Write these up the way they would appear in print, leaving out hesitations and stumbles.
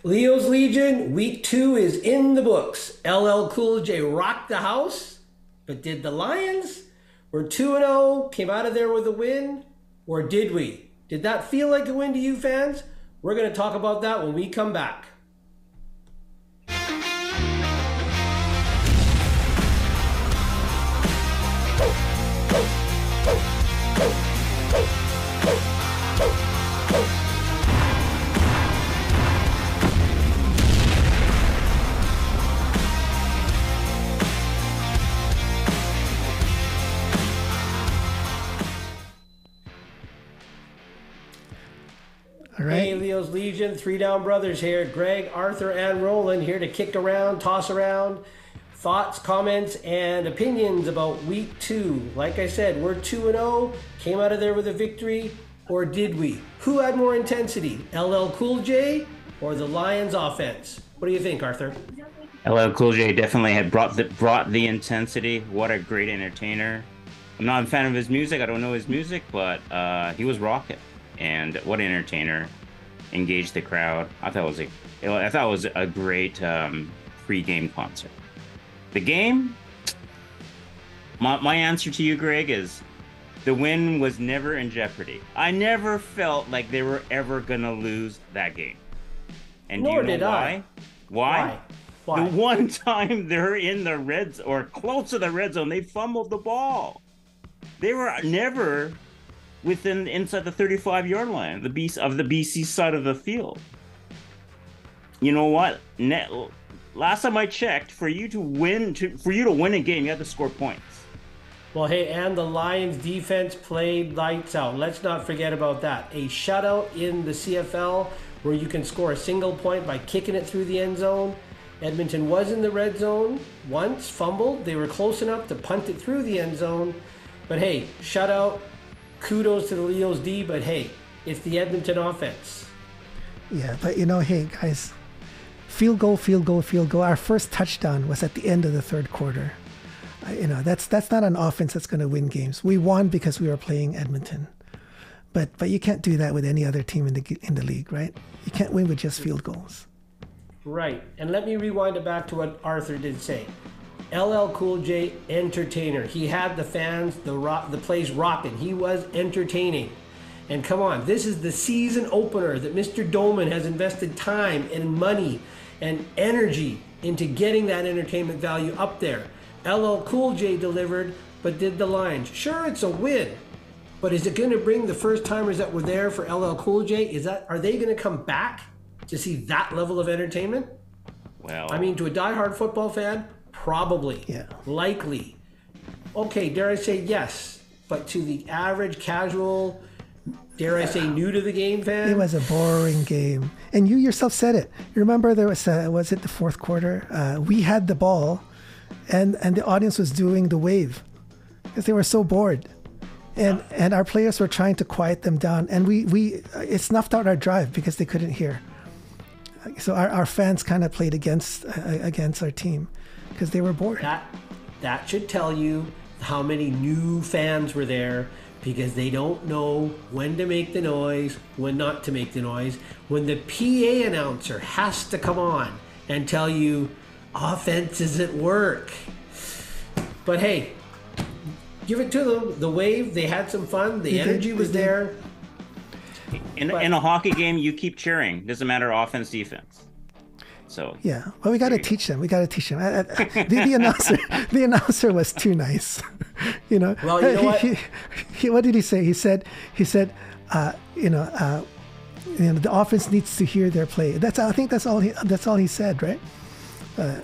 Leo's Legion, week 2 is in the books. LL Cool J rocked the house, but did the Lions? We're 2-0, came out of there with a win, or did we? Did that feel like a win to you fans? We're going to talk about that when we come back. All right. Hey, Leo's Legion, 3 Down Brothers here. Greg, Arthur, and Roland here to kick around, toss around thoughts, comments, and opinions about week 2. Like I said, we're 2-0, came out of there with a victory, or did we? Who had more intensity, LL Cool J or the Lions offense? What do you think, Arthur? LL Cool J definitely had brought the intensity. What a great entertainer. I'm not a fan of his music. I don't know his music, but he was rocking. And what an entertainer. Engaged the crowd. I thought it was a great pre-game concert. The game, my answer to you, Greg, is the win was never in jeopardy. I never felt like they were ever gonna lose that game. And Nor do you did know I. Why? Why? The one time they're in the red or close to the red zone, they fumbled the ball. They were never inside the 35-yard line, the BC side of the field. You know what? Last time I checked, for you to win a game, you have to score points. Well, hey, and the Lions defense played lights out. Let's not forget about that. A shutout in the CFL where you can score a single point by kicking it through the end zone. Edmonton was in the red zone once, fumbled. They were close enough to punt it through the end zone. But hey, shutout. Kudos to the Leos D, but hey, it's the Edmonton offense. Yeah, but hey guys, field goal. Our first touchdown was at the end of the third quarter. That's not an offense that's going to win games. We won because we were playing Edmonton, but you can't do that with any other team in the league, right? You can't win with just field goals. Right, and let me rewind it back to what Arthur did say. LL Cool J, entertainer. He had the fans, the place rocking. He was entertaining. And come on, this is the season opener that Mr. Doman has invested time and money and energy into getting that entertainment value up there. LL Cool J delivered, but did the Lions. Sure, it's a win, but is it going to bring the first timers that were there for LL Cool J? Are they going to come back to see that level of entertainment? Well, I mean, to a diehard football fan, probably. Yeah. Likely. Okay, dare I say yes, but to the average casual, dare I say new to the game fan? It was a boring game. And you yourself said it. You remember there was it the fourth quarter? We had the ball and the audience was doing the wave because they were so bored. And our players were trying to quiet them down. And it snuffed out our drive because they couldn't hear. So our fans kind of played against our team because they were bored. That should tell you how many new fans were there, because they don't know when to make the noise, when not to make the noise. When the PA announcer has to come on and tell you offense is at work. But hey, give it to them. The wave, they had some fun. The energy was there. In a hockey game, you keep cheering. Doesn't matter offense, defense. So yeah, well, we got to teach them. The announcer was too nice. Well, you know what? What did he say? He said, the offense needs to hear their play. I think that's all he said, right?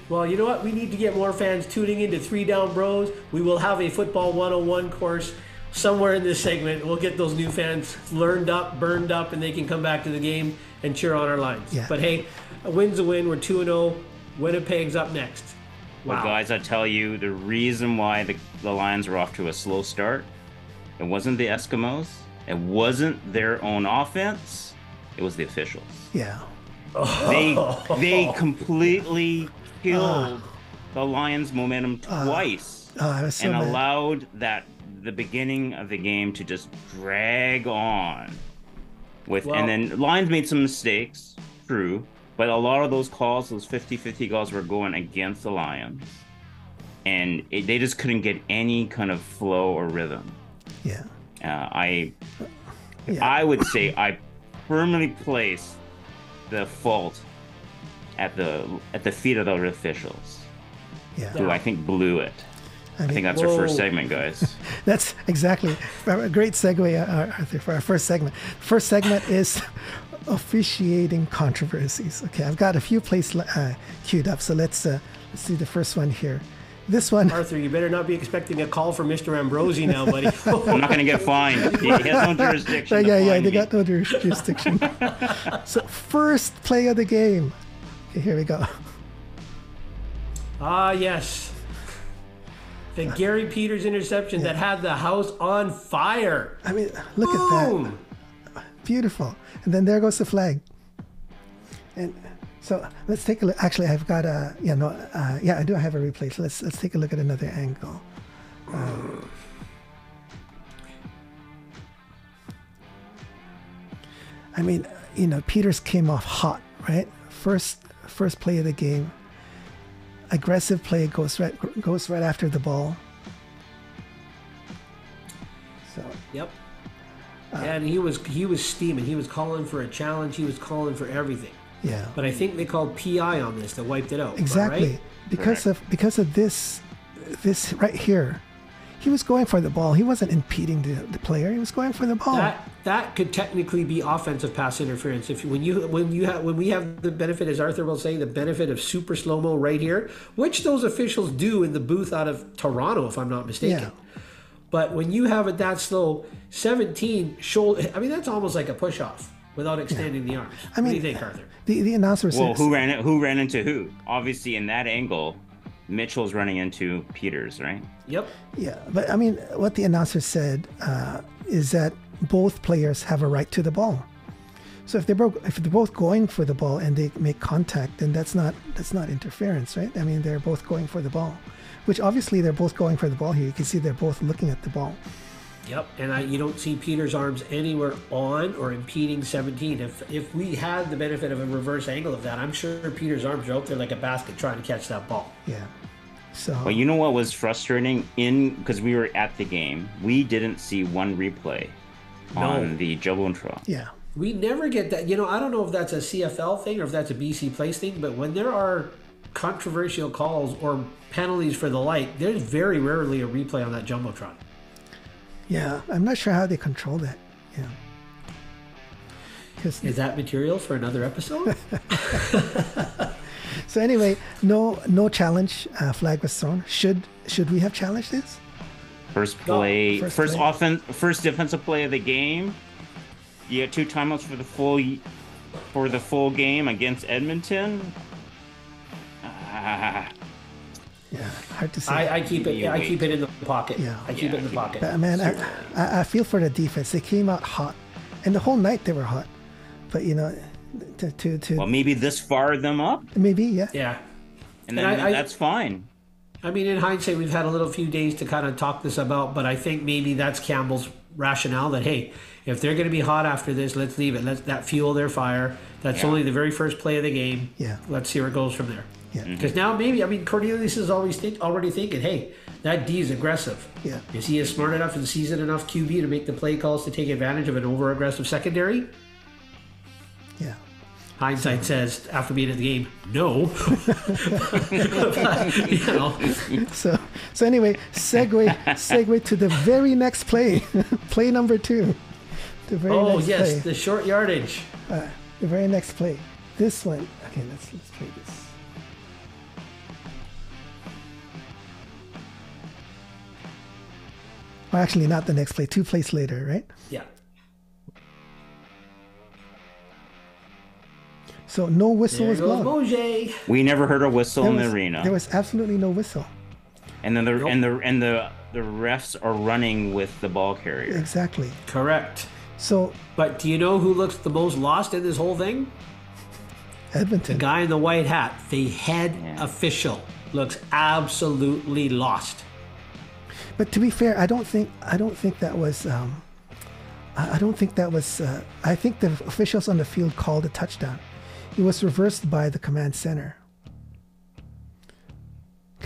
Well, you know what? We need to get more fans tuning into 3 Down Bros. We will have a football 101 course somewhere in this segment. We'll get those new fans burned up, and they can come back to the game and cheer on our lines. Yeah. But hey, a win's a win. We're 2-0. Winnipeg's up next. Wow. Well, guys, I tell you, the reason why the Lions were off to a slow start, it wasn't the Eskimos. It wasn't their own offense. It was the officials. Yeah. They completely killed the Lions' momentum twice and allowed the beginning of the game to just drag on. And then Lions made some mistakes, true, But a lot of those calls, those 50-50 calls, were going against the Lions, and they just couldn't get any kind of flow or rhythm. Yeah. I would say I firmly place the fault at the feet of the officials, who I think blew it. I think that's our first segment, guys. That's exactly a great segue, Arthur, for our first segment. First segment is officiating controversies. Okay, I've got a few plays queued up, so let's do the first one here. This one, Arthur, you better not be expecting a call from Mr. Ambrosi now, buddy. I'm not going to get fined. He has no jurisdiction. They got no jurisdiction. So, first play of the game. Okay, here we go. Ah, yes. The Gary Peters interception that had the house on fire. I mean, look at that. Beautiful. And then there goes the flag. And so let's take a look. Actually, I've got I do have a replay. So let's take a look at another angle. I mean, Peters came off hot, right? First play of the game. Aggressive play goes right after the ball. So. Yep. And he was steaming. He was calling for a challenge. He was calling for everything. Yeah. But I think they called PI on this that wiped it out. Exactly. Right? Because of this right here. He was going for the ball. He wasn't impeding the player. He was going for the ball. That could technically be offensive pass interference. When we have the benefit, as Arthur will say, the benefit of super slow-mo right here, which those officials do in the booth out of Toronto, if I'm not mistaken. Yeah. But when you have it that slow, 17 shoulder, I mean, that's almost like a push-off without extending the arms. What do you think, Arthur? The announcer says... Well, who ran into who? Obviously, in that angle, Mitchell's running into Peters, right? Yep. Yeah, but I mean, what the announcer said is that both players have a right to the ball. So if they're both going for the ball and they make contact, then that's not interference, right? I mean, they're both going for the ball, which obviously they're both going for the ball here. You can see they're both looking at the ball. Yep, and you don't see Peters' arms anywhere on or impeding 17. If we had the benefit of a reverse angle of that, I'm sure Peters' arms are out there like a basket trying to catch that ball. Yeah. So. Well, you know what was frustrating? Because we were at the game, we didn't see one replay on the Jumbotron. Yeah. We never get that. I don't know if that's a CFL thing or if that's a BC Place thing, but when there are controversial calls or penalties for the like, there's very rarely a replay on that Jumbotron. Yeah, I'm not sure how they control that. Yeah. Is that material for another episode? So anyway, no challenge flag was thrown. Should we have challenged this? First defensive play of the game. You had 2 timeouts for the full game against Edmonton. Yeah, hard to say. I keep it in the pocket. Yeah, I keep it in the pocket. But, man, I feel for the defense. They came out hot, and the whole night they were hot. But well, maybe this fired them up. Maybe, yeah. Yeah, and then that's fine. I mean, in hindsight, we've had a few days to kind of talk this about, but I think maybe that's Campbell's rationale that, hey, if they're going to be hot after this, let's leave it. Let that fuel their fire. That's only the very first play of the game. Yeah. Let's see where it goes from there. Yeah. Because now maybe, I mean, Cornelius is already thinking, hey, that D is aggressive. Yeah. Is he a smart enough and seasoned enough QB to make the play calls to take advantage of an over-aggressive secondary? Yeah. Hindsight says, after being in the game, no. So anyway, segue to the very next play, play number 2. The very next play. The short yardage. The very next play. This one. Okay, let's play this. Well, actually, not the next play. 2 plays later, right? Yeah. So no whistle was blown. Mojay. We never heard a whistle in the arena. There was absolutely no whistle. And then the refs are running with the ball carrier. Exactly. Correct. So. But do you know who looks the most lost in this whole thing? Edmonton. The guy in the white hat, the head official, looks absolutely lost. But to be fair, I don't think that was. I think the officials on the field called a touchdown. it was reversed by the command center.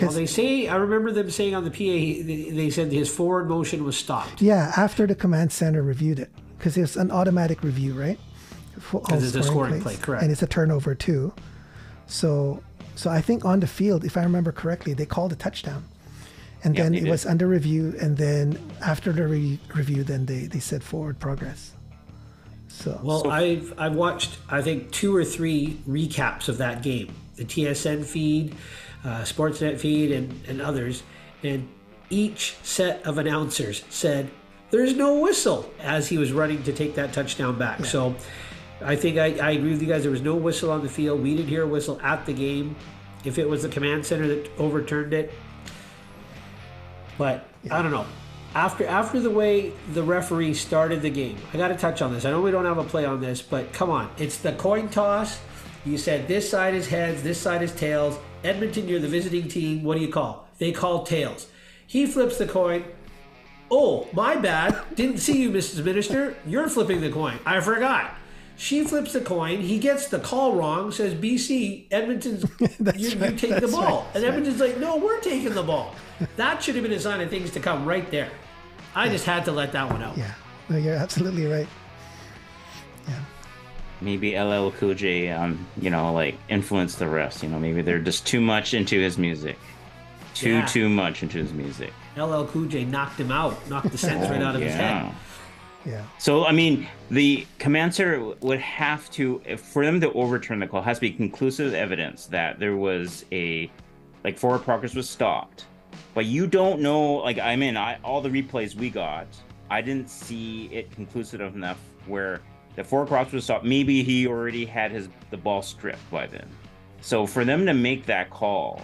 Well, they say, I remember them saying on the PA, they said his forward motion was stopped. Yeah, after the command center reviewed it, because it's an automatic review, right? Because it's a scoring play, correct. And it's a turnover too. So I think on the field, if I remember correctly, they called a touchdown. And then it was under review, and then after the review, then they said forward progress. So I've watched, I think, 2 or 3 recaps of that game. The TSN feed, Sportsnet feed, and others. And each set of announcers said, there's no whistle, as he was running to take that touchdown back. Yeah. So I think I agree with you guys. There was no whistle on the field. We didn't hear a whistle at the game. If it was the command center that overturned it. But I don't know. After the way the referee started the game, I got to touch on this. I know we don't have a play on this, but come on. It's the coin toss. You said this side is heads, this side is tails. Edmonton, you're the visiting team. What do you call? They call tails. He flips the coin. Oh, my bad. Didn't see you, Mrs. Minister. You're flipping the coin. I forgot. She flips the coin. He gets the call wrong, says BC, Edmonton's, you take the ball. Right, and Edmonton's like, no, we're taking the ball. That should have been a sign of things to come right there. I just had to let that one out. Yeah, no, you're absolutely right. Yeah. Maybe LL Cool J, influenced the rest. Maybe they're just too much into his music. Too much into his music. LL Cool J knocked him out, knocked the sense right out of his head. Yeah. So, the command center would have to, for them to overturn the call, has to be conclusive evidence that there was forward progress was stopped. But you don't know, all the replays we got, I didn't see it conclusive enough where the forward progress was stopped. Maybe he already had the ball stripped by then. So for them to make that call,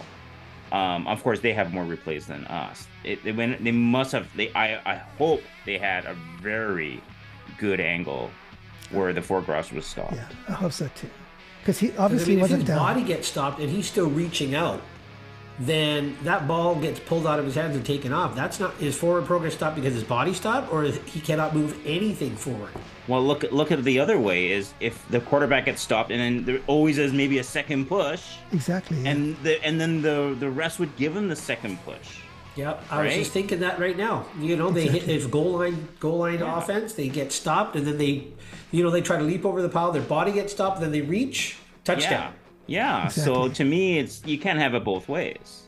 of course, they have more replays than us. They must have. I hope they had a very good angle where the forward cross was stopped. Yeah, I hope so too. Because he obviously wasn't down. If his body gets stopped and he's still reaching out, then that ball gets pulled out of his hands and taken off. That's not his forward progress stopped because his body stopped, or he cannot move anything forward. Well, look at the other way is if the quarterback gets stopped and then there always is maybe a second push. Exactly. Yeah. And then the rest would give him the second push. Yep, I was just thinking that right now. They hit his goal line offense. They get stopped, and then they try to leap over the pile. Their body gets stopped, and then they reach touchdown. Yeah. Exactly. So to me, you can't have it both ways.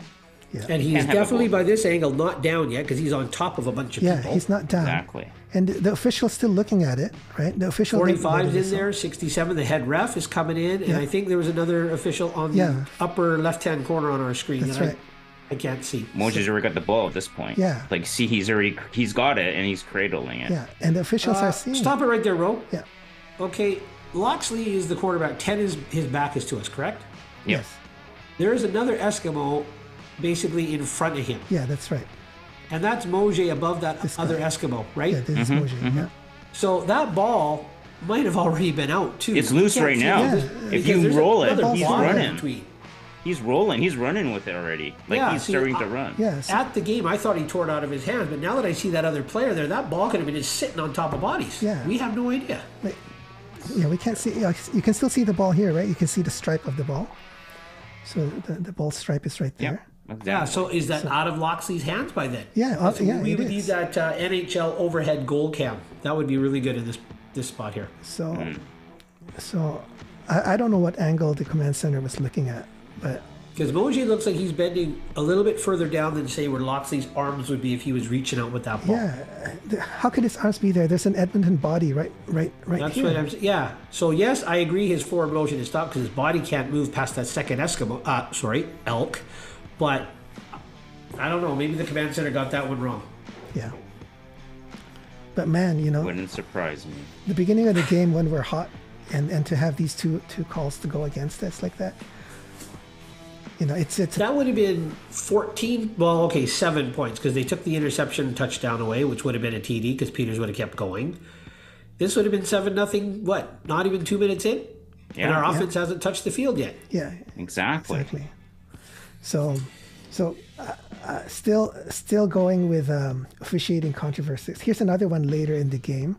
Yeah. And he's definitely by this angle not down yet because he's on top of a bunch of people. Yeah, he's not down. Exactly. And the official's still looking at it, right? The official 45's in there, 67. The head ref is coming in, and I think there was another official on the upper left-hand corner on our screen. That's right. I can't see. Moji's already got the ball at this point. Yeah. He's got it and he's cradling it. Yeah, and the officials are seeing. Stop it right there, Ro. Yeah. Okay, Loxley is the quarterback. 10 is his back is to us, correct? Yep. Yes. There is another Eskimo basically in front of him. Yeah, that's right. And that's Moj above that other Eskimo, right? Yeah, this is Moj, yeah. So that ball might have already been out, too. It's loose right now. Yeah. If you roll it, he's running. Between. He's rolling. He's running with it already. He's starting to run. Yes. At the game, I thought he tore it out of his hands, but now that I see that other player there, that ball could have been just sitting on top of bodies. Yeah. We have no idea. Yeah, we can't see. You can still see the ball here, right? You can see the stripe of the ball. So the ball stripe is right there. Yep. Exactly. Yeah, so is that out of Loxley's hands by then? Yeah, we would need that NHL overhead goal cam. That would be really good in this spot here. So I don't know what angle the command center was looking at, but because Moji looks like he's bending a little bit further down than say where Loxley's arms would be if he was reaching out with that ball. Yeah, how could his arms be there? There's an Edmonton body right That's here. what I'm saying. Yeah. So yes, I agree. His forward motion is stopped because his body can't move past that second elk. But I don't know. Maybe the command center got that one wrong. Yeah. But man, wouldn't surprise me. The beginning of the game when we're hot, and to have these two calls to go against us like that. It's that would have been 14. Well, okay, 7 points because they took the interception touchdown away, which would have been a TD because Peters would have kept going. This would have been 7-0. What? Not even 2 minutes in, and our offense hasn't touched the field yet. Yeah. Exactly. So, still going with officiating controversies. Here's another one later in the game.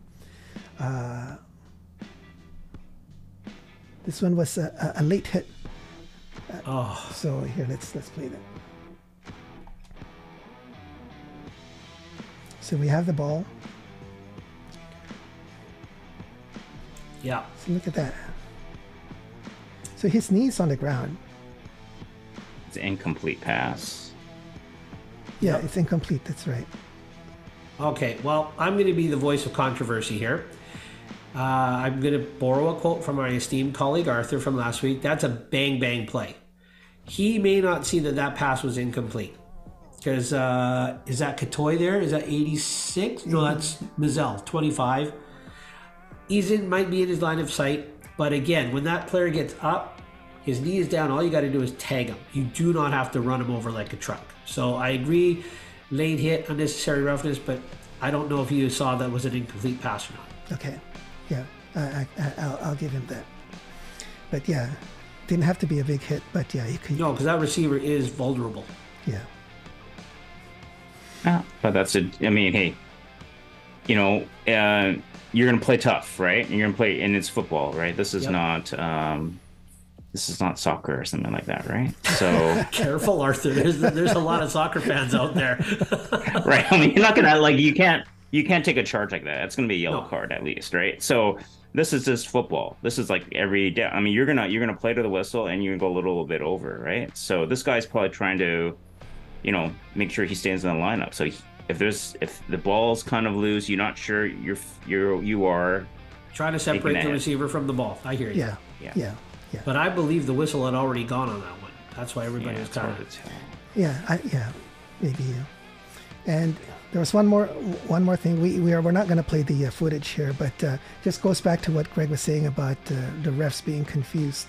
This one was a late hit. Oh. So here, let's play that. So we have the ball. Yeah. So look at that. So his knee's on the ground. It's an incomplete pass. Yeah, Yep. it's incomplete. That's right. Okay, well, I'm going to be the voice of controversy here. I'm going to borrow a quote from our esteemed colleague Arthur from last week. That's a bang bang play. He may not see that pass was incomplete. Because is that Katoy there? Is that 86? No, that's Mazel, 25. Might be in his line of sight. But again, when that player gets up, his knee is down, all you got to do is tag him. You do not have to run him over like a truck. So I agree, late hit, unnecessary roughness, but I don't know if you saw that was an incomplete pass or not. Okay. Yeah, I'll give him that. But yeah, didn't have to be a big hit, but yeah, he could. No, because that receiver is vulnerable. Yeah. But that's it. I mean, hey, you're going to play tough, right? And you're going to play, and it's football, right? This is not soccer or something like that, right? So careful, Arthur. There's a lot of soccer fans out there. Right. I mean, you're not going to you can't take a charge like that. It's going to be a yellow card at least, right? So this is just football. This is like every day. I mean, you're gonna play to the whistle and you're gonna go a little bit over, right? So this guy's probably trying to, make sure he stays in the lineup. So if the ball's kind of loose, you're not sure, you are trying to separate the receiver from the ball. I hear you. Yeah. But I believe the whistle had already gone on that one. That's why everybody was kind of. Maybe. And there was one more thing. We're not going to play the footage here, but just goes back to what Greg was saying about the refs being confused.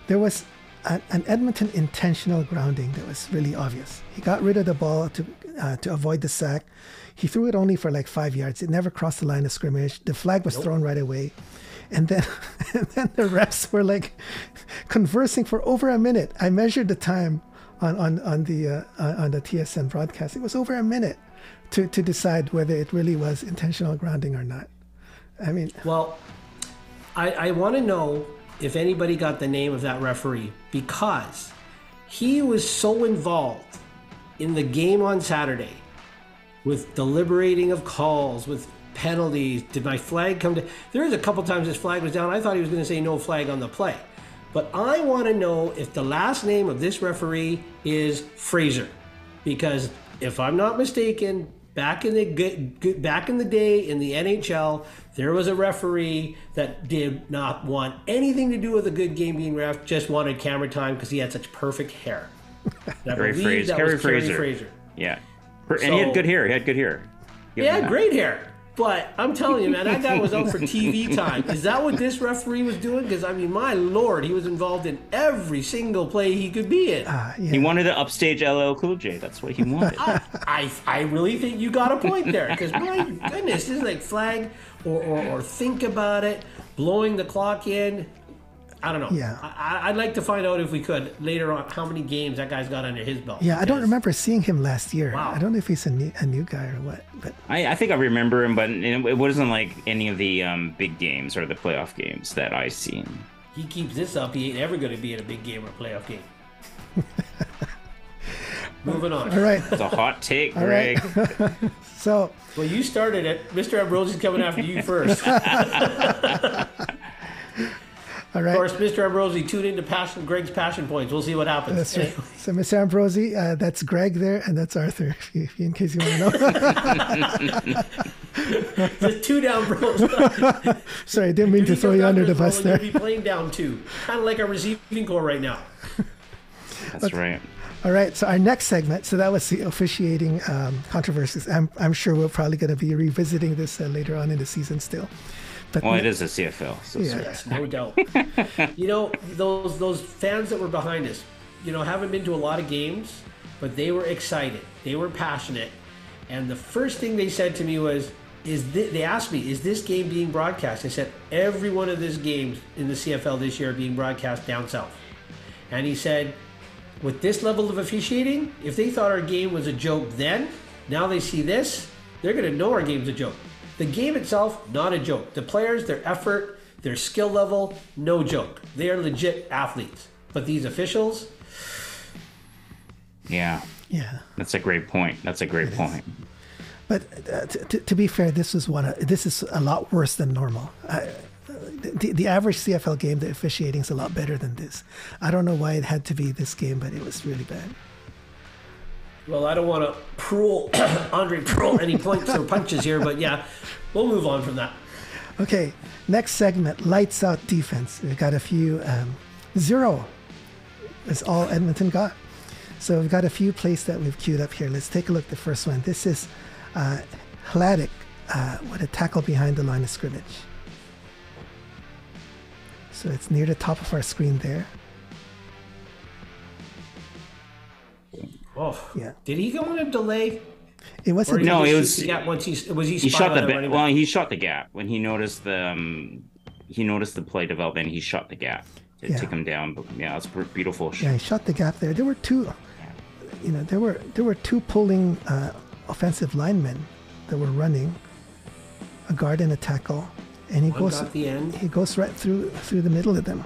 There was an Edmonton intentional grounding that was really obvious. He got rid of the ball to avoid the sack. He threw it only for like 5 yards. It never crossed the line of scrimmage. The flag was thrown right away. And then the refs were like conversing for over a minute. I measured the time on the TSN broadcast. It was over a minute to decide whether it really was intentional grounding or not. I mean, well, I want to know if anybody got the name of that referee, because he was so involved in the game on Saturday with deliberating of calls, with penalties. Did my flag come to? There was a couple times his flag was down. I thought he was going to say no flag on the play. But I want to know if the last name of this referee is Fraser, because if I'm not mistaken, back in the day in the NHL, there was a referee that did not want anything to do with a good game being ref, just wanted camera time because he had such perfect hair. Harry Fraser. Yeah, and he had good hair. He had great hair. But I'm telling you, man, that guy was out for TV time. Is that what this referee was doing? Because, I mean, my Lord, he was involved in every single play he could be in. He wanted to upstage LL Cool J. That's what he wanted. I really think you got a point there. Because, my goodness, this is like flag or think about it, blowing the clock in. I don't know. Yeah. I'd like to find out if we could later on how many games that guy's got under his belt. Yeah, I don't remember seeing him last year. Wow. I don't know if he's a new guy or what. But I think I remember him, but it wasn't like any of the big games or the playoff games that I've seen. He keeps this up, he ain't ever going to be in a big game or a playoff game. Moving on. All right. It's a hot take, Greg. Right. So. Well, you started it. Mr. Ambrosi's coming after you first. All right. Of course, Mr. Ambrosi, tune into Greg's Passion Points. We'll see what happens. That's right. So, Mr. Ambrosi, that's Greg there, and that's Arthur, in case you want to know. Just two down, bros. Sorry, I didn't mean to throw you under the bus there. You'll be playing down two. Kind of like our receiving core right now. That's right. All right, so our next segment, so that was the officiating controversies. I'm sure we're probably going to be revisiting this later on in the season still. But it is a CFL. So yes, no doubt. Those fans that were behind us, haven't been to a lot of games, but they were excited. They were passionate. And the first thing they said to me was, they asked me, is this game being broadcast? I said, every one of these games in the CFL this year are being broadcast down south. And he said, with this level of officiating, if they thought our game was a joke then, now they see this, they're going to know our game's a joke. The game itself, not a joke. The players, their effort, Their skill level, no joke. They are legit athletes. But these officials, Yeah. Yeah. That's a great point. That's a great point. But to be fair, this is a lot worse than normal. The average CFL game, the officiating is a lot better than this. I don't know why it had to be this game, but it was really bad. well, I don't want to Andre Pearl any points or punches here, but yeah, we'll move on from that. Okay, next segment, lights out defense. We've got a few, 0 is all Edmonton got. So we've got a few plays that we've queued up here. Let's take a look at the first one. This is Hladic with a tackle behind the line of scrimmage. So it's near the top of our screen there. Oh, Yeah. Did he go on a delay? It wasn't. No, it was. Yeah, once he He shot the well. He shot the gap when he noticed the play development. He shot the gap to take him down. But yeah, it's a beautiful shot. Yeah, he shot the gap there. There were two. You know, there were two pulling offensive linemen that were running, a guard and a tackle, and he goes at the end. He goes right through the middle of them.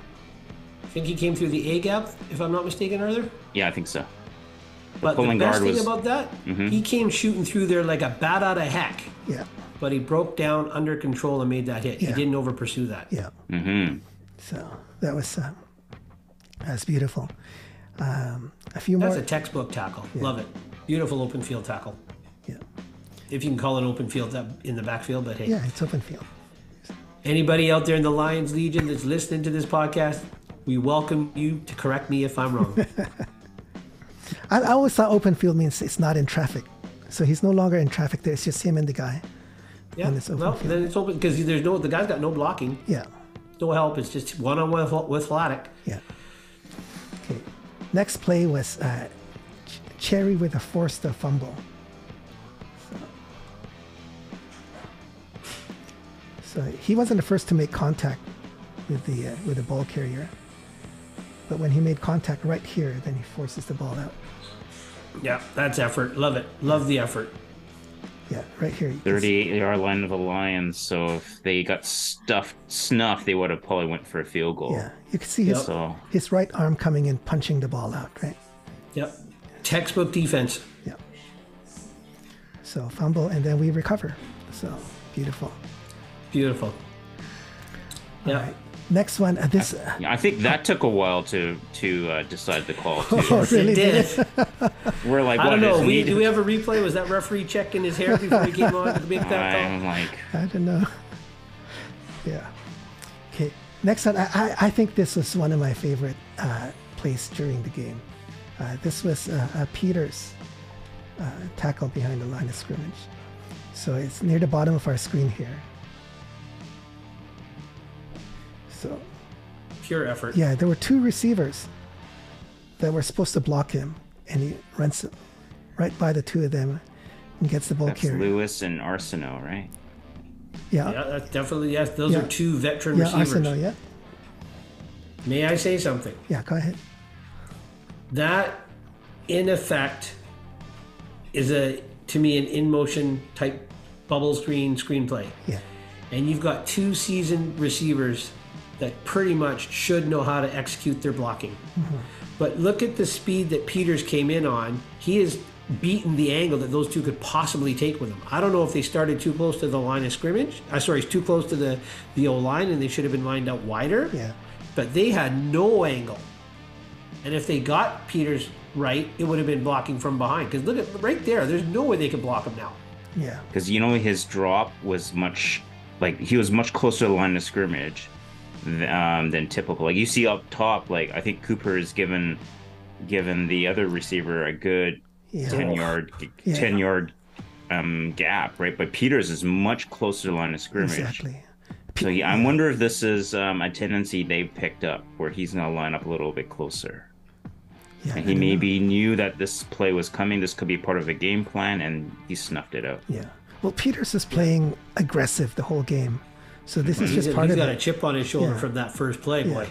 I think he came through the A gap, if I'm not mistaken, Arthur. Yeah, I think so. But the best thing about that, he came shooting through there like a bat out of heck. Yeah. But he broke down under control and made that hit. Yeah. He didn't over pursue that. Yeah. Mm-hmm. So that's beautiful. A few more. That's a textbook tackle. Yeah. Love it. Beautiful open field tackle. Yeah. If you can call it open field in the backfield, but hey. Yeah, it's open field. Anybody out there in the Lions Legion that's listening to this podcast, we welcome you to correct me if I'm wrong. I always thought open field means it's not in traffic. So he's no longer in traffic there. It's just him and the guy. Yeah. And it's open Well, field. then it's open because the guy's got no blocking. Yeah. No help. It's just one-on-one with Hladic. Yeah. Okay. Next play was Cherry with a forced fumble. So he wasn't the first to make contact with the ball carrier. But when he made contact right here, then he forces the ball out. Yeah, that's effort. Love it. Love the effort. Yeah, right here. 38-yard line of the Lions. So if they got snuffed, they would have probably went for a field goal. Yeah, you can see his right arm coming in, punching the ball out, right? Yep. Textbook defense. Yeah. So fumble, and then we recover. So beautiful. Beautiful. Yeah. All right. Next one. I think that took a while to decide the call too. Oh, really? It did. We're like, I don't know. do Do we have a replay? Was that referee checking his hair before he came on to make that call? I'm like, I don't know. Yeah. Okay. Next one. I think this was one of my favorite plays during the game. This was Peters tackle behind the line of scrimmage. So it's near the bottom of our screen here. So Pure effort. yeah, there were two receivers that were supposed to block him, and he runs right by the two of them and gets the ball that's carrier. Lewis and Arsenault, right? Yeah. Yeah, that's definitely, yes. Those Yeah. are two veteran Yeah, receivers. Arsenal, yeah. May I say something? Yeah, go ahead. That, in effect, is to me an in-motion type bubble screenplay. Yeah. And you've got two seasoned receivers that pretty much should know how to execute their blocking. Mm-hmm. But look at the speed that Peters came in on. He has beaten the angle that those two could possibly take with him. I don't know if they started too close to the line of scrimmage. Too close to the O-line, and they should have been lined out wider. Yeah. But they had no angle. And if they got Peters right, it would have been blocking from behind. Because look at right there. There's no way they could block him now. Yeah. Because his drop was he was much closer to the line of scrimmage than typical. Like you see up top, like I think Cooper is given the other receiver a good 10-yard gap, right? But Peters is much closer to the line of scrimmage. Exactly. So yeah, I wonder if this is a tendency they picked up where he's going to line up a little bit closer. Yeah, and he maybe knew that this play was coming. This could be part of a game plan, and he snuffed it out. Yeah. Well, Peters is playing aggressive the whole game. So this is just part of it. He's got a chip on his shoulder from that first play, boy.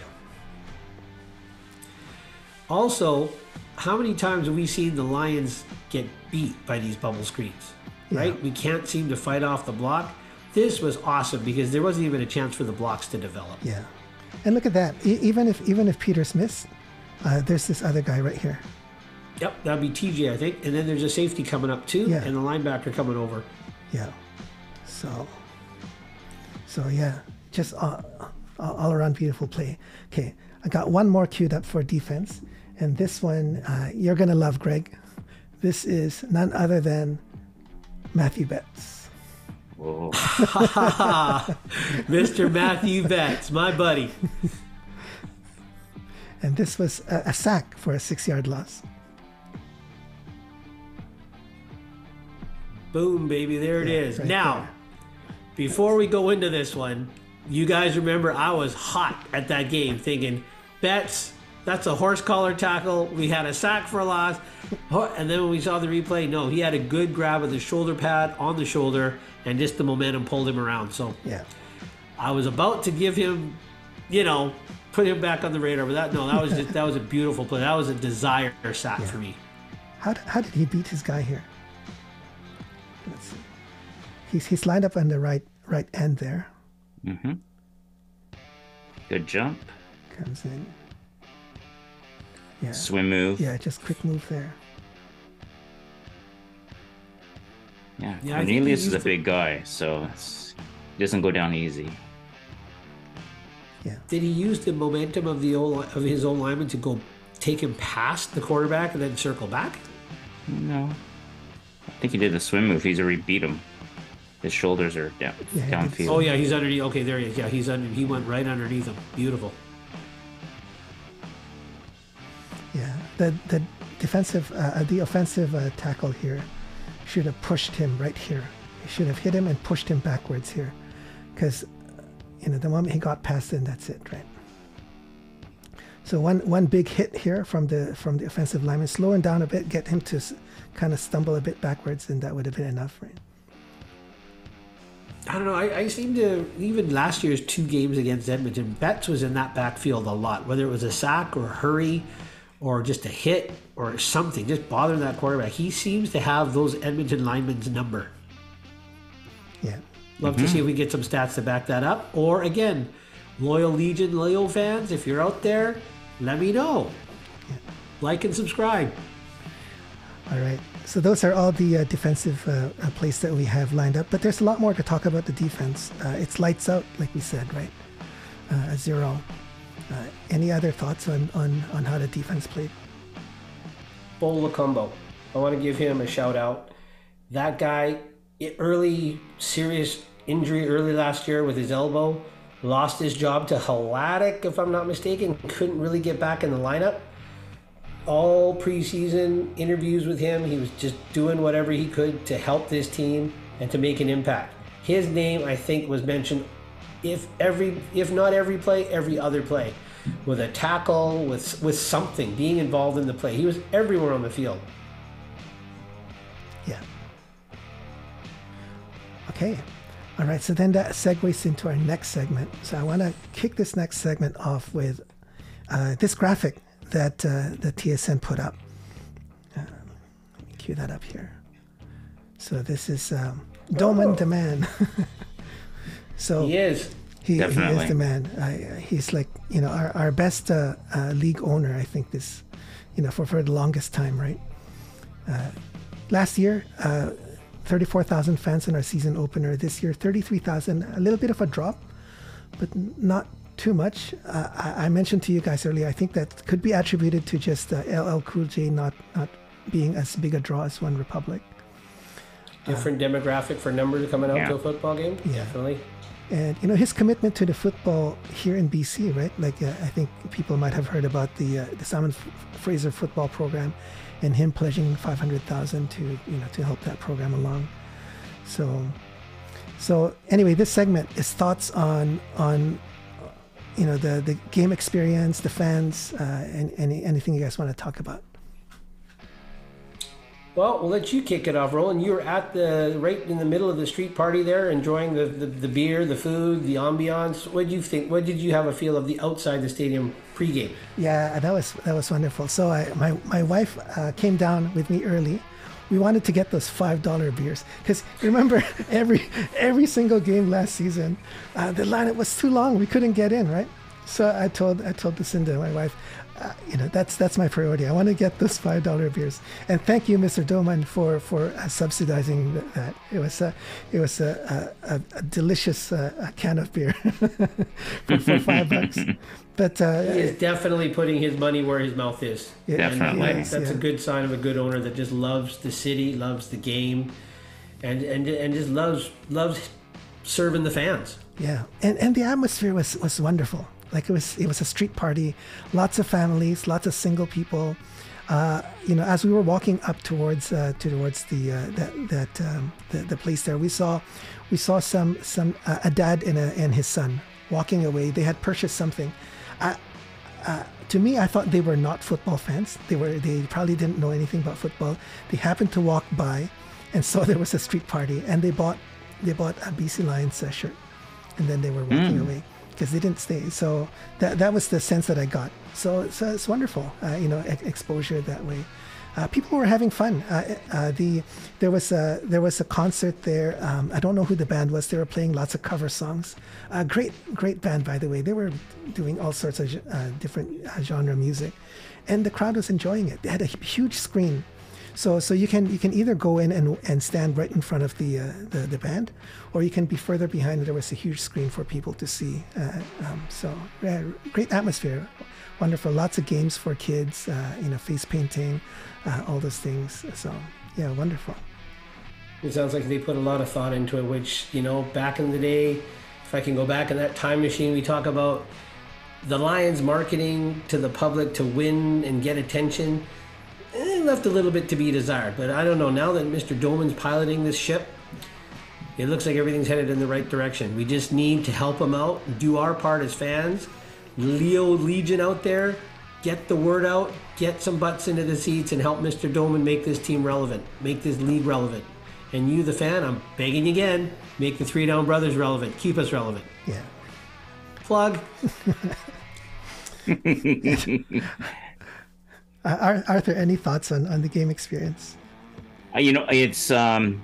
Also, how many times have we seen the Lions get beat by these bubble screens? Right? We can't seem to fight off the block. This was awesome because there wasn't even a chance for the blocks to develop. Yeah. And look at that. Even if Peters missed, there's this other guy right here. Yep, that'd be TJ, I think. And then there's a safety coming up too, Yeah. and the linebacker coming over. Yeah. So yeah, just all around beautiful play. Okay, I got one more queued up for defense, and this one you're gonna love, Greg. This is none other than Matthew Betts. Whoa. Mr. Matthew Betts, my buddy. And this was a sack for a 6-yard loss. Boom, baby, there it is. Right now, there. before we go into this one, you guys remember I was hot at that game thinking, Betts, that's a horse collar tackle. We had a sack for a loss. And then when we saw the replay, no, he had a good grab of the shoulder pad on the shoulder, and just the momentum pulled him around. So Yeah. I was about to give him, put him back on the radar, but that was a beautiful play. That was a desire sack for me. How did he beat his guy here? Let's see. He's lined up on the right end there. Mm-hmm. Good jump. Comes in. Yeah. Swim move. Yeah, just quick move there. Yeah, Yeah, I think Cornelius he is a used big guy, so he doesn't go down easy. Yeah. Did he use the momentum of his own lineman to go take him past the quarterback and then circle back? No. I think he did the swim move. He's already beat him. His shoulders are Yeah, downfield. Oh yeah, he's underneath. Okay, there he is. Yeah, he went right underneath him. Beautiful. Yeah. The offensive tackle here should have pushed him right here. He should have hit him and pushed him backwards here, because the moment he got past it, that's it, right? So one big hit here from the offensive lineman, slow him down a bit, get him to kind of stumble a bit backwards, and that would have been enough, right? I don't know. I seem to, even last year's 2 games against Edmonton, Betts was in that backfield a lot, whether it was a sack or a hurry or just a hit or something, just bothering that quarterback. He seems to have those Edmonton linemen's number. Yeah. Love to see if we get some stats to back that up. Or again, loyal Legion, loyal fans, if you're out there, let me know. Yeah. Like and subscribe. All right. So those are all the defensive plays that we have lined up. But there's a lot more to talk about the defense. It's lights out, like we said, right? 0. Any other thoughts on how the defense played? Bo Lacombo. I want to give him a shout out. That guy, serious injury early last year with his elbow, lost his job to Halatic, if I'm not mistaken. Couldn't really get back in the lineup. All preseason interviews with him, he was just doing whatever he could to help this team and to make an impact. His name, I think, was mentioned if not every play, every other play, with a tackle, with something, being involved in the play. He was everywhere on the field. Yeah. Okay. All right. So then that segues into our next segment. So I want to kick this next segment off with this graphic that TSN put up. Let me cue that up here. So this is Doman Da-Man. So He is. He is Definitely. the man. He's like, our best league owner, I think, this, for the longest time, right? Last year, 34,000 fans in our season opener. This year, 33,000, a little bit of a drop, but not too much. I mentioned to you guys earlier, I think that could be attributed to just LL Cool J not being as big a draw as One Republic. Different demographic for numbers coming out Yeah. to a football game. Yeah. Definitely. And his commitment to the football here in BC, right? Like I think people might have heard about the Simon Fraser football program, and him pledging $500,000 to help that program along. So anyway, this segment is thoughts on the game experience, the fans, and anything you guys want to talk about. Well, we'll let you kick it off, Roland. You were at right in the middle of the street party there, enjoying the beer, the food, the ambiance. What did you think? What did you have a feel of the outside the stadium pregame? Yeah, that was wonderful. So my wife came down with me early, we wanted to get those $5 beers because remember every single game last season, the lineup was too long. We couldn't get in, right? So I told Lucinda, my wife, that's my priority. I want to get those $5 beers. And thank you, Mr. Doman, for subsidizing that. It was a delicious can of beer for $5. But he is definitely putting his money where his mouth is. Yeah, definitely. That's a good sign of a good owner that just loves the city, loves the game, and just loves serving the fans. Yeah, and the atmosphere was wonderful. Like it was a street party, lots of families, lots of single people. As we were walking up towards the place there, we saw a dad and his son walking away. They had purchased something. To me, I thought they were not football fans. They probably didn't know anything about football. They happened to walk by and saw there was a street party, and they bought a BC Lions shirt, and then they were walking away because they didn't stay. So that was the sense that I got. So it's wonderful, exposure that way. People were having fun. There was a concert there. I don't know who the band was. They were playing lots of cover songs. Great band, by the way. They were doing all sorts of different genre music, and the crowd was enjoying it. They had a huge screen, so you can either go in and stand right in front of the band, or you can be further behind. There was a huge screen for people to see. Great atmosphere. Wonderful. Lots of games for kids, face painting, all those things. So, yeah, wonderful. It sounds like they put a lot of thought into it, which, back in the day, if I can go back in that time machine, we talk about the Lions marketing to the public to win and get attention. It left a little bit to be desired. But I don't know, now that Mr. Doman's piloting this ship, it looks like everything's headed in the right direction. We just need to help him out, do our part as fans. Leo Legion out there, get the word out, get some butts into the seats, and help Mr. Doman make this team relevant, make this league relevant. And you, the fan, I'm begging you again, make the Three Down Brothers relevant, keep us relevant. Yeah. Plug. Arthur, any thoughts on the game experience? It's I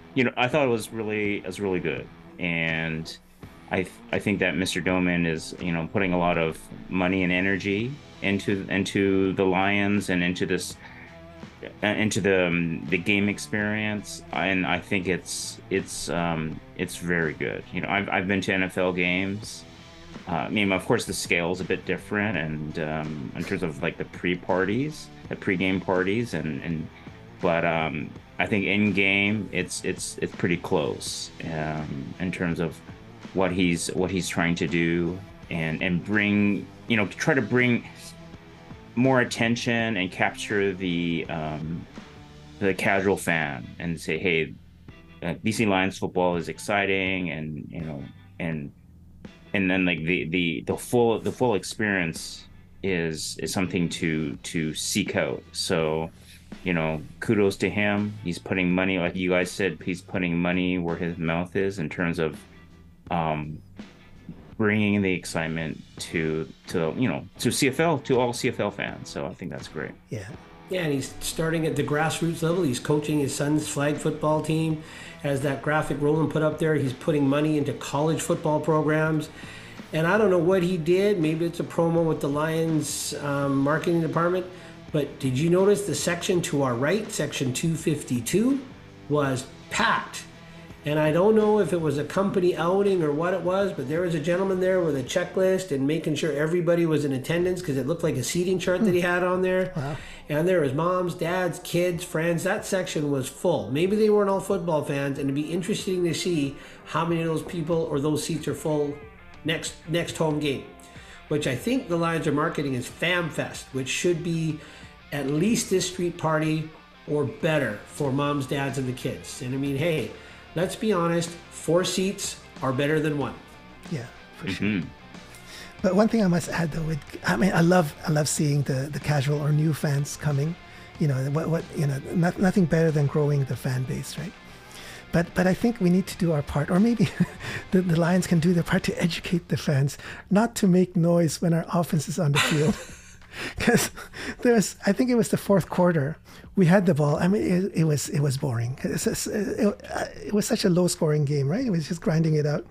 thought it was really good, and I think that Mr. Doman is putting a lot of money and energy into the Lions and into the game experience, and I think it's very good. I've been to NFL games. Of course the scale's a bit different, and in terms of like the pre-game parties, but I think in game it's pretty close in terms of what he's trying to do and bring try to bring more attention and capture the casual fan and say, hey, BC Lions football is exciting, and then like the full experience is something to seek out. So kudos to him. He's putting money, like you guys said, he's putting money where his mouth is in terms of bringing the excitement to CFL, to all CFL fans. So I think that's great. Yeah, and he's starting at the grassroots level. He's coaching his son's flag football team. As that graphic Roland put up there, he's putting money into college football programs. And I don't know what he did. Maybe it's a promo with the Lions marketing department. But did you notice the section to our right, section 252, was packed? And I don't know if it was a company outing or what it was, but there was a gentleman there with a checklist and making sure everybody was in attendance, because it looked like a seating chart that he had on there. Wow. And there was moms, dads, kids, friends. That section was full. Maybe they weren't all football fans, and it'd be interesting to see how many of those people or those seats are full next home game, which I think the Lions are marketing as Fam Fest, which should be at least this street party or better for moms, dads, and the kids. And I mean, hey, let's be honest, 4 seats are better than 1. Yeah, for sure. But one thing I must add, though, I love seeing the casual or new fans coming. Nothing better than growing the fan base, right? But I think we need to do our part, or maybe the Lions can do their part to educate the fans not to make noise when our offense is on the field. because I think it was the fourth quarter. We had the ball. I mean, it was boring. It was such a low scoring game, right? It was just grinding it out.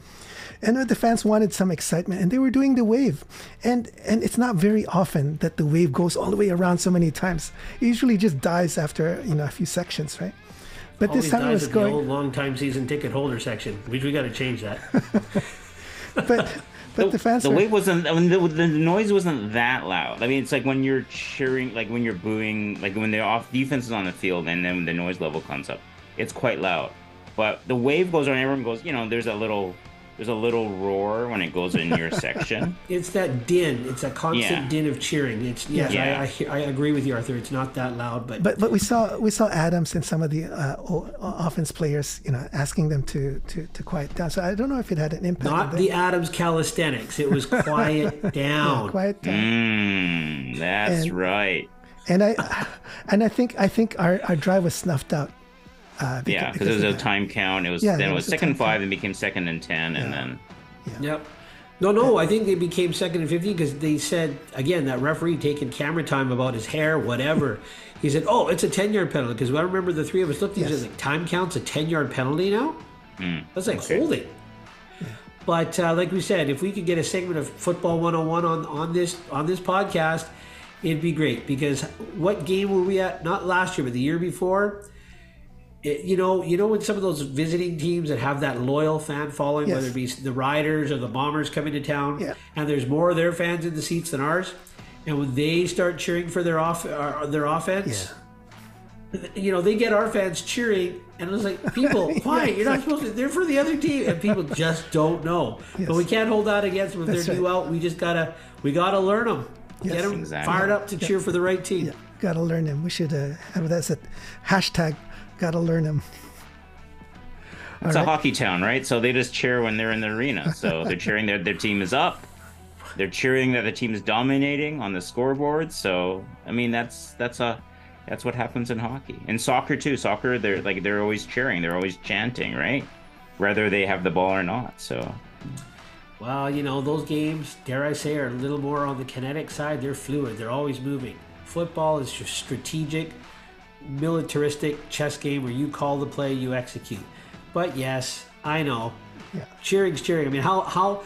And the fans wanted some excitement, and they were doing the wave. And it's not very often that the wave goes all the way around so many times. It usually just dies after, a few sections, right? But Always this time it was the going. old long-time season ticket holder section. We got to change that. But the fans. The wave wasn't. I mean, the noise wasn't that loud. I mean, it's like when you're cheering, like when you're booing, like when the off defense is on the field, and then the noise level comes up. It's quite loud. But the wave goes on. Everyone goes. There's a little roar when it goes in your section. It's that din. It's a constant din of cheering. It's I agree with you, Arthur. It's not that loud, but we saw Adams and some of the offense players, asking them to quiet down. So I don't know if it had an impact. Not the Adams calisthenics. It was quiet down. Yeah, quiet down. That's right. And I think our drive was snuffed out. Because it was a time count. It was second and 5, and became second and 10, and then. Yeah. Yep. No. I think they became second and 15 because they said again that referee taking camera time about his hair, whatever. He said, "Oh, it's a 10-yard penalty." Because I remember the three of us looked at each other like, "Time counts a 10-yard penalty now." That's like holding. Yeah. But like we said, if we could get a segment of Football 101 on this podcast, it'd be great. Because what game were we at? Not last year, but the year before. You know, when some of those visiting teams that have that loyal fan following, whether it be the Riders or the Bombers coming to town, and there's more of their fans in the seats than ours, and when they start cheering for their offense, they get our fans cheering, and it's like, people, quiet, you're not supposed to. They're for the other team, and people just don't know. Yes. But we can't hold that against them if they're due out. We just gotta learn them, get them fired up to cheer for the right team. Yeah, gotta learn them. We should have that as a hashtag. Gotta learn them. It's a hockey town, right? So they just cheer when they're in the arena. So they're cheering their team is up. They're cheering that the team is dominating on the scoreboard. So I mean, that's what happens in hockey. In soccer too. Soccer, they're always cheering. They're always chanting, right? Whether they have the ball or not. So. Well, those games, dare I say, are a little more on the kinetic side. They're fluid. They're always moving. Football is just strategic, militaristic chess game where you call the play, you execute. But yes, I know. Yeah. Cheering's cheering. I mean, how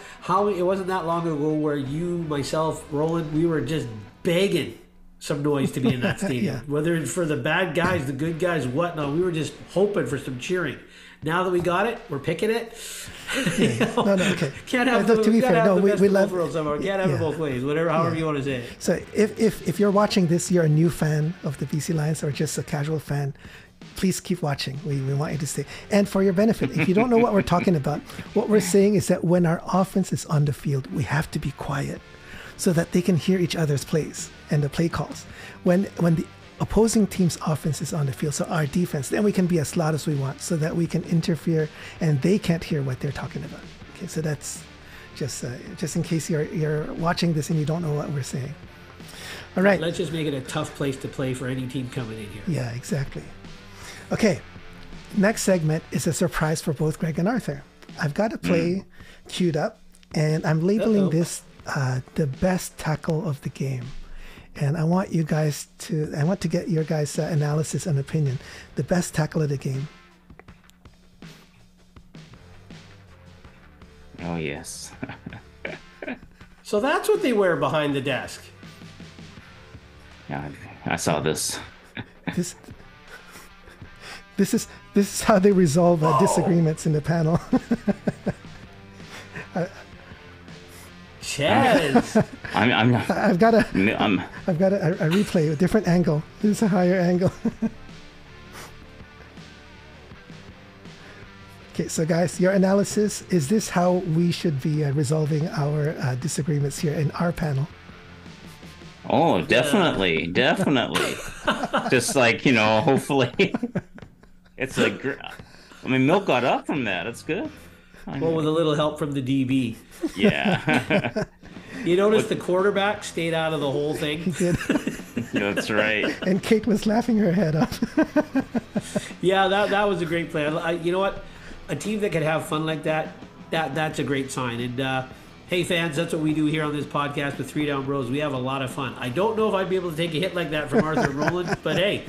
it wasn't that long ago where you, myself, Roland, we were just begging some noise to be in that stadium. Whether it's for the bad guys, the good guys, whatnot, we were just hoping for some cheering. Now that we got it, we're picking it. No, okay. Can't have to be fair, we love. Can't have it both ways. However you want to say it. So if you're watching this, you're a new fan of the BC Lions or just a casual fan, please keep watching. We want you to stay. And for your benefit, if you don't know what we're talking about, what we're saying is that when our offense is on the field, we have to be quiet so that they can hear each other's plays and the play calls. When the opposing team's offense is on the field, so our defense, then we can be as loud as we want so that we can interfere and they can't hear what they're talking about. Okay, so that's just in case you're watching this and you don't know what we're saying. All right. Let's just make it a tough place to play for any team coming in here. Yeah, exactly. Okay, next segment is a surprise for both Greg and Arthur. I've got a play queued up, and I'm labeling this the best tackle of the game. And I want to get your guys' analysis and opinion. The best tackle of the game. Oh, yes. So that's what they wear behind the desk. Yeah, I saw this. This is how they resolve disagreements in the panel. Chaz. I've got a replay, a different angle. This is a higher angle. Okay, so guys, your analysis, is this how we should be resolving our disagreements here in our panel? Oh, definitely. Just like, hopefully. It's like, Milk got up from that. That's good. Well, with a little help from the DB. Yeah. You notice the quarterback stayed out of the whole thing? He did. That's right. And Kate was laughing her head off. Yeah, that was a great play. You know what? A team that can have fun like that's a great sign. And Hey fans, that's what we do here on this podcast with Three Down Bros. We have a lot of fun. I don't know if I'd be able to take a hit like that from Arthur and Roland, but hey,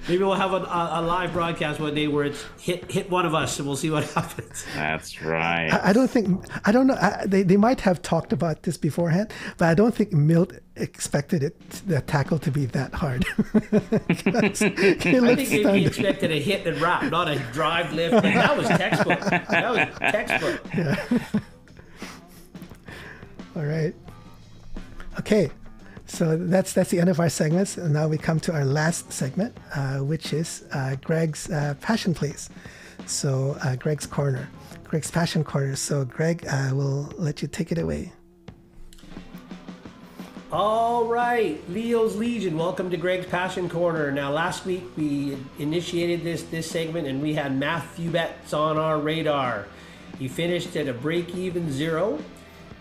maybe we'll have a live broadcast one day where it's hit one of us and we'll see what happens. That's right. I don't know. They might have talked about this beforehand, but I don't think Milt expected the tackle to be that hard. I think he expected a hit and wrap, not a drive lift. And that was textbook. Yeah. All right. Okay. So that's the end of our segments. And now we come to our last segment, which is Greg's Passion Plays. So Greg's Corner. Greg's Passion Corner. So Greg, will let you take it away. All right, Leo's Legion, welcome to Greg's Passion Corner. Now, last week we initiated this segment and we had Matthew Betts on our radar. He finished at a break-even 0.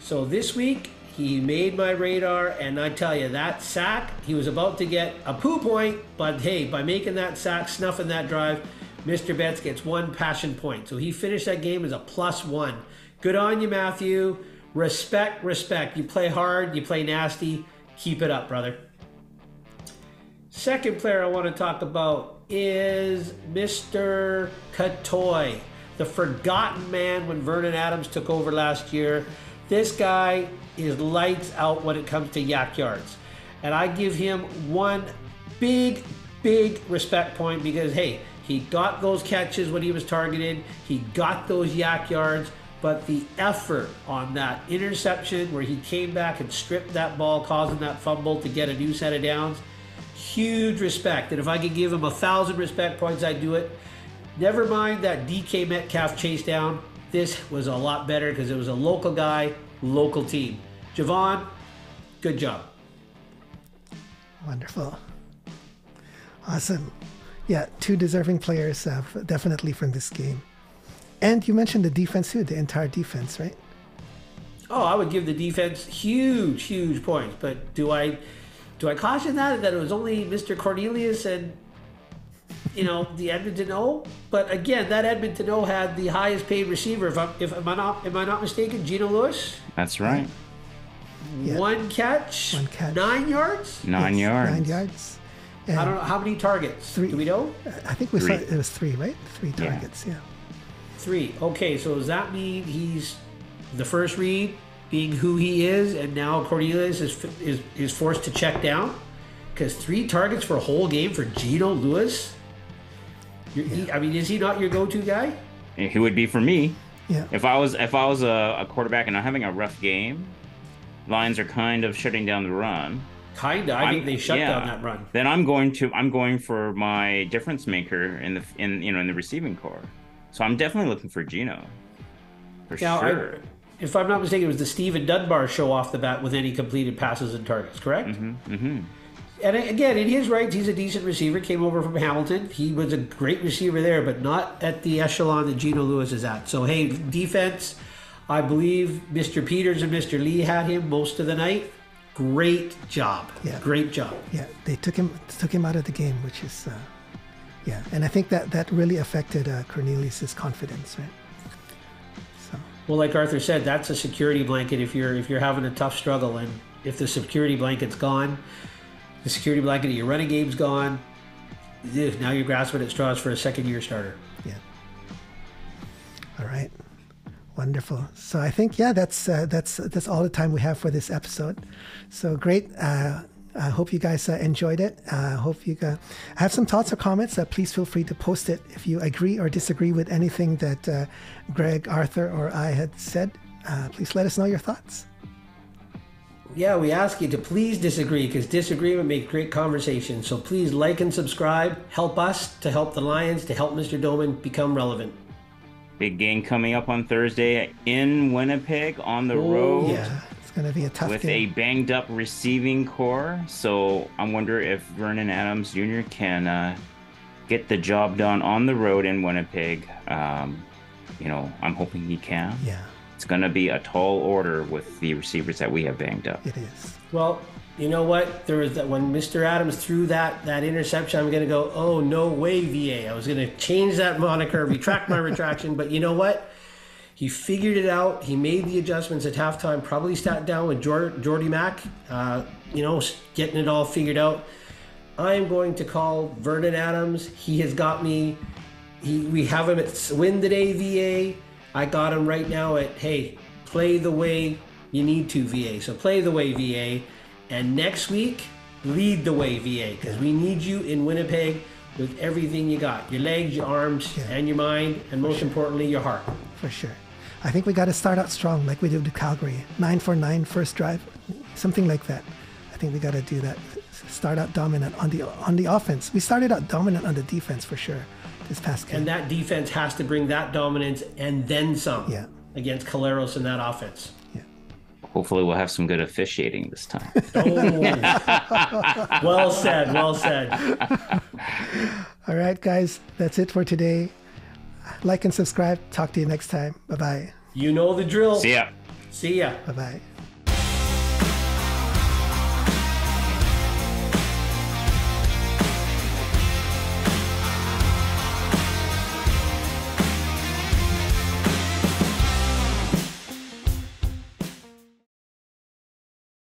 So this week he made my radar, and I tell you, that sack, he was about to get a poo point, but hey, by making that sack, snuffing that drive, Mr. Betts gets 1 passion point. So he finished that game as a +1. Good on you, Matthew. Respect. You play hard, you play nasty. Keep it up, brother. Second player I want to talk about is Mr. Katoy, the forgotten man when Vernon Adams took over last year. This guy is lights out when it comes to yak yards. And I give him 1 big respect point because, hey, he got those catches when he was targeted. He got those yak yards. But the effort on that interception where he came back and stripped that ball, causing that fumble to get a new set of downs, huge respect. And if I could give him 1,000 respect points, I'd do it. Never mind that DK Metcalf chase down. This was a lot better because it was a local guy, local team. Javon, good job. Wonderful. Awesome. Yeah, 2 deserving players definitely from this game. And you mentioned the defense too, the entire defense, right? Oh, I would give the defense huge points. But do I caution that it was only Mr. Cornelius and the Edmonton O? But again, that Edmonton O had the highest paid receiver. Am I not mistaken? Geno Lewis. That's right. Yeah. 1 catch. 9 yards. 9 yards. 9 yards. And I don't know how many targets. 3. Do we know? I think we saw it was 3, right? 3 targets. Yeah. 3. Okay, so does that mean he's the first read being who he is, and now Cornelius is forced to check down? Because 3 targets for a whole game for Geno Lewis? Is he not your go-to guy? He would be for me. Yeah. If I was a quarterback and I'm having a rough game, Lions are kind of shutting down the run. I think they shut down that run. Then I'm going for my difference maker in the receiving core. So I'm definitely looking for Geno. Sure. If I'm not mistaken, it was the Steven Dunbar show off the bat with any completed passes and targets, correct? Mm-hmm. And again, in his rights, he's a decent receiver. Came over from Hamilton. He was a great receiver there, but not at the echelon that Geno Lewis is at. So, hey, defense, I believe Mr. Peters and Mr. Lee had him most of the night. Great job. Yeah. Great job. Yeah, they took him out of the game, which is... Yeah, and I think that really affected Cornelius's confidence, right? So. Well, like Arthur said, that's a security blanket if you're having a tough struggle, and if the security blanket's gone, the security blanket of your running game's gone, now you're grasping at straws for a second-year starter. Yeah. All right. Wonderful. So I think that's all the time we have for this episode. So great. I hope you guys enjoyed it. I hope you have some thoughts or comments. Please feel free to post it. If you agree or disagree with anything that Greg, Arthur, or I had said, please let us know your thoughts. Yeah, we ask you to please disagree because disagreement makes great conversation. So please like and subscribe. Help us to help the Lions, to help Mr. Doman become relevant. Big game coming up on Thursday in Winnipeg on the road. Yeah. Going to be a tough with game. A banged up receiving core. So I wonder if Vernon Adams Jr. can get the job done on the road in Winnipeg. I'm hoping he can. Yeah. It's going to be a tall order with the receivers that we have banged up. It is. Well, you know what? There was that when Mr. Adams threw that interception, I'm going to go, oh, no way, VA. I was going to change that moniker, retract my retraction. But you know what? He figured it out. He made the adjustments at halftime. Probably sat down with Jordy Mack, getting it all figured out. I'm going to call Vernon Adams. He has got me. We have him at Win the Day VA. I got him right now at, hey, play the way you need to VA. So play the way VA. And next week, lead the way VA, because we need you in Winnipeg with everything you got. Your legs, your arms, and your mind, and most importantly, your heart. For sure. I think we got to start out strong like we did with Calgary. 9-for-9 first drive, something like that. I think we got to do that. Start out dominant on the offense. We started out dominant on the defense for sure this past game. And that defense has to bring that dominance and then some against Caleros in that offense. Yeah. Hopefully we'll have some good officiating this time. Oh, well said, well said. All right, guys, that's it for today. Like and subscribe. Talk to you next time. Bye-bye. You know the drill. See ya. See ya. Bye-bye.